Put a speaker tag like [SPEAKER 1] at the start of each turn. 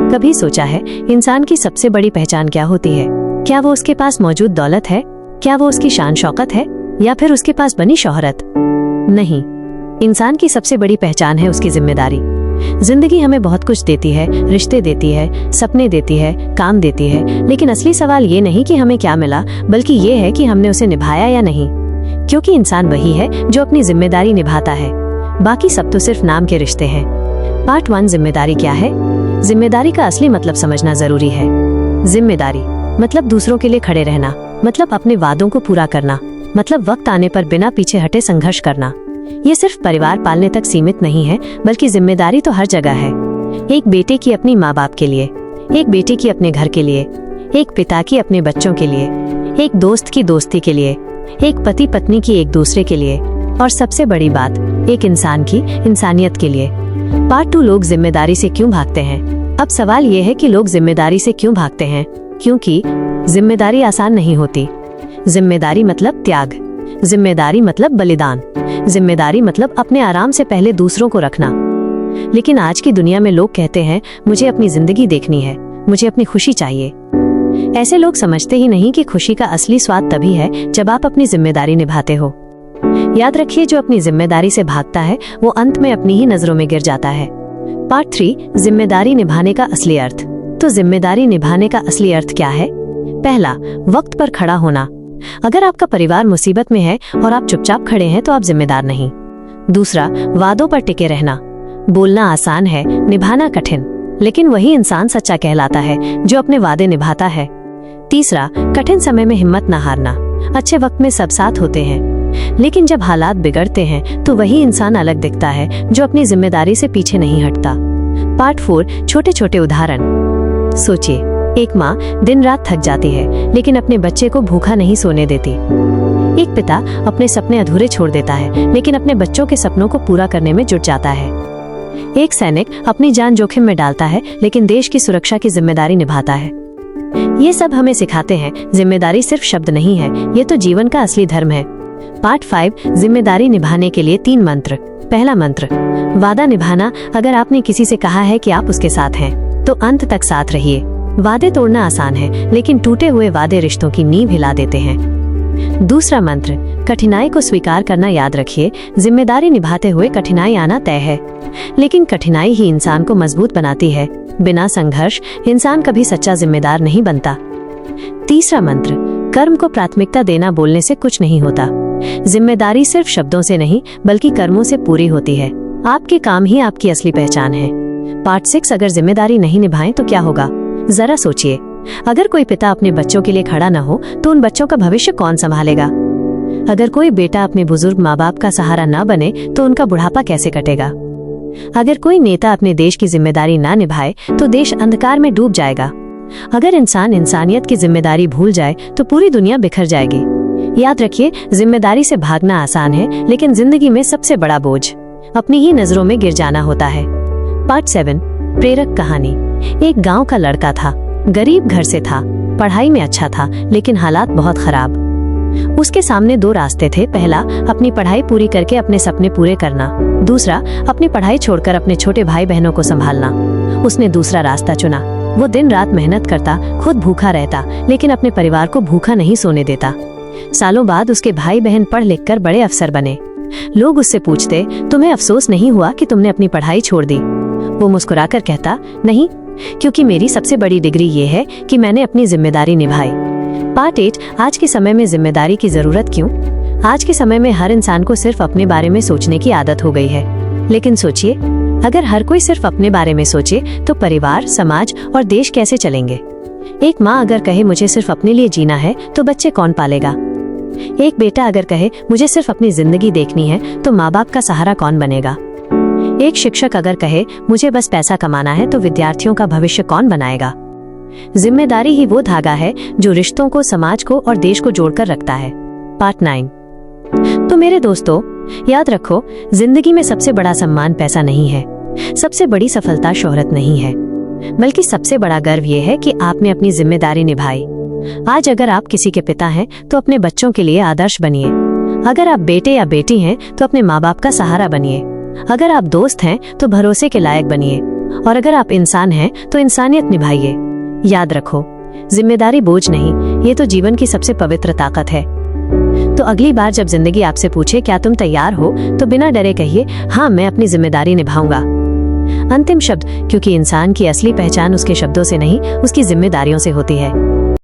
[SPEAKER 1] कभी सोचा है इंसान की सबसे बड़ी पहचान क्या होती है? क्या वो उसके पास मौजूद दौलत है? क्या वो उसकी शान शौकत है? या फिर उसके पास बनी शोहरत? नहीं, इंसान की सबसे बड़ी पहचान है उसकी जिम्मेदारी। जिंदगी हमें बहुत कुछ देती है, रिश्ते देती है, सपने देती है, काम देती है, लेकिन असली सवाल ये नहीं कि हमें क्या मिला, बल्कि ये है कि हमने उसे निभाया या नहीं। क्योंकि इंसान वही है जो अपनी जिम्मेदारी निभाता है, बाकी सब तो सिर्फ नाम के रिश्ते हैं। पार्ट 1, जिम्मेदारी क्या है? जिम्मेदारी का असली मतलब समझना जरूरी है। जिम्मेदारी मतलब दूसरों के लिए खड़े रहना, मतलब अपने वादों को पूरा करना, मतलब वक्त आने पर बिना पीछे हटे संघर्ष करना। ये सिर्फ परिवार पालने तक सीमित नहीं है, बल्कि जिम्मेदारी तो हर जगह है। एक बेटे की अपनी माँ बाप के लिए, एक बेटे की अपने घर के लिए, एक पिता की अपने बच्चों के लिए, एक दोस्त की दोस्ती के लिए, एक पति पत्नी की एक दूसरे के लिए, और सबसे बड़ी बात, एक इंसान की इंसानियत के लिए। पार्ट 2, लोग जिम्मेदारी से क्यों भागते हैं? अब सवाल ये है कि लोग जिम्मेदारी से क्यों भागते हैं? क्योंकि जिम्मेदारी आसान नहीं होती। जिम्मेदारी मतलब त्याग, जिम्मेदारी मतलब बलिदान, जिम्मेदारी मतलब अपने आराम से पहले दूसरों को रखना। लेकिन आज की दुनिया में लोग कहते हैं मुझे अपनी जिंदगी देखनी है, मुझे अपनी खुशी चाहिए। ऐसे लोग समझते ही नहीं कि खुशी का असली स्वाद तभी है जब आप अपनी जिम्मेदारी निभाते हो। याद रखिए, जो अपनी जिम्मेदारी से भागता है वो अंत में अपनी ही नजरों में गिर जाता है। पार्ट 3, जिम्मेदारी निभाने का असली अर्थ। तो जिम्मेदारी निभाने का असली अर्थ क्या है? पहला, वक्त पर खड़ा होना। अगर आपका परिवार मुसीबत में है और आप चुपचाप खड़े हैं तो आप जिम्मेदार नहीं। दूसरा, वादों पर टिके रहना। बोलना आसान है, निभाना कठिन, लेकिन वही इंसान सच्चा कहलाता है जो अपने वादे निभाता है। तीसरा, कठिन समय में हिम्मत न हारना। अच्छे वक्त में सब साथ होते हैं, लेकिन जब हालात बिगड़ते हैं तो वही इंसान अलग दिखता है जो अपनी जिम्मेदारी से पीछे नहीं हटता। पार्ट 4, छोटे छोटे उदाहरण। सोचिए, एक माँ दिन रात थक जाती है लेकिन अपने बच्चे को भूखा नहीं सोने देती। एक पिता अपने सपने अधूरे छोड़ देता है लेकिन अपने बच्चों के सपनों को पूरा करने में जुट जाता है। एक सैनिक अपनी जान जोखिम में डालता है लेकिन देश की सुरक्षा की जिम्मेदारी निभाता है। ये सब हमें सिखाते हैं जिम्मेदारी सिर्फ शब्द नहीं है, ये तो जीवन का असली धर्म है। पार्ट 5, जिम्मेदारी निभाने के लिए 3 मंत्र। पहला मंत्र, वादा निभाना। अगर आपने किसी से कहा है कि आप उसके साथ हैं तो अंत तक साथ रहिए। वादे तोड़ना आसान है, लेकिन टूटे हुए वादे रिश्तों की नींव हिला देते हैं। दूसरा मंत्र, कठिनाई को स्वीकार करना। याद रखिए, जिम्मेदारी निभाते हुए कठिनाई आना तय है, लेकिन कठिनाई ही इंसान को मजबूत बनाती है। बिना संघर्ष इंसान कभी सच्चा जिम्मेदार नहीं बनता। तीसरा मंत्र, कर्म को प्राथमिकता देना। बोलने से कुछ नहीं होता, जिम्मेदारी सिर्फ शब्दों से नहीं बल्कि कर्मों से पूरी होती है। आपके काम ही आपकी असली पहचान है। पार्ट 6, अगर जिम्मेदारी नहीं निभाएं तो क्या होगा? जरा सोचिए, अगर कोई पिता अपने बच्चों के लिए खड़ा न हो तो उन बच्चों का भविष्य कौन संभालेगा? अगर कोई बेटा अपने बुजुर्ग माँ बाप का सहारा न बने तो उनका बुढ़ापा कैसे कटेगा? अगर कोई नेता अपने देश की जिम्मेदारी ना निभाए तो देश अंधकार में डूब जाएगा। अगर इंसान इंसानियत की जिम्मेदारी भूल जाए तो पूरी दुनिया बिखर जाएगी। याद रखिए, जिम्मेदारी से भागना आसान है, लेकिन जिंदगी में सबसे बड़ा बोझ अपनी ही नजरों में गिर जाना होता है। पार्ट 7, प्रेरक कहानी। एक गांव का लड़का था, गरीब घर से था, पढ़ाई में अच्छा था, लेकिन हालात बहुत खराब। उसके सामने 2 रास्ते थे। पहला, अपनी पढ़ाई पूरी करके अपने सपने पूरे करना। दूसरा, अपनी पढ़ाई छोड़कर अपने छोटे भाई बहनों को संभालना। उसने दूसरा रास्ता चुना। वो दिन रात मेहनत करता, खुद भूखा रहता, लेकिन अपने परिवार को भूखा नहीं सोने देता। सालों बाद उसके भाई बहन पढ़ लिख कर बड़े अफसर बने। लोग उससे पूछते, तुम्हें अफसोस नहीं हुआ कि तुमने अपनी पढ़ाई छोड़ दी? वो मुस्कुराकर कहता, नहीं, क्योंकि मेरी सबसे बड़ी डिग्री ये है कि मैंने अपनी जिम्मेदारी निभाई। पार्ट 8, आज के समय में जिम्मेदारी की जरूरत क्यों? आज के समय में हर इंसान को सिर्फ अपने बारे में सोचने की आदत हो गई है। लेकिन सोचिए, अगर हर कोई सिर्फ अपने बारे में सोचे तो परिवार, समाज और देश कैसे चलेंगे? एक माँ अगर कहे मुझे सिर्फ अपने लिए जीना है तो बच्चे कौन पालेगा? एक बेटा अगर कहे मुझे सिर्फ अपनी जिंदगी देखनी है तो माँ बाप का सहारा कौन बनेगा? एक शिक्षक अगर कहे मुझे बस पैसा कमाना है तो विद्यार्थियों का भविष्य कौन बनाएगा? जिम्मेदारी ही वो धागा है जो रिश्तों को, समाज को और देश को जोड़कर रखता है। पार्ट 9, तो मेरे दोस्तों, याद रखो, जिंदगी में सबसे बड़ा सम्मान पैसा नहीं है, सबसे बड़ी सफलता शोहरत नहीं है, बल्कि सबसे बड़ा गर्व ये है कि आपने अपनी जिम्मेदारी निभाई। आज अगर आप किसी के पिता हैं तो अपने बच्चों के लिए आदर्श बनिए। अगर आप बेटे या बेटी हैं तो अपने माँ बाप का सहारा बनिए। अगर आप दोस्त हैं तो भरोसे के लायक बनिए। और अगर आप इंसान हैं तो इंसानियत निभाइए। याद रखो, जिम्मेदारी बोझ नहीं, ये तो जीवन की सबसे पवित्र ताकत है। तो अगली बार जब जिंदगी आपसे पूछे क्या तुम तैयार हो, तो बिना डरे कहिए, हाँ मैं अपनी जिम्मेदारी निभाऊंगा। अंतिम शब्द, क्योंकि इंसान की असली पहचान उसके शब्दों से नहीं, उसकी जिम्मेदारियों से होती है।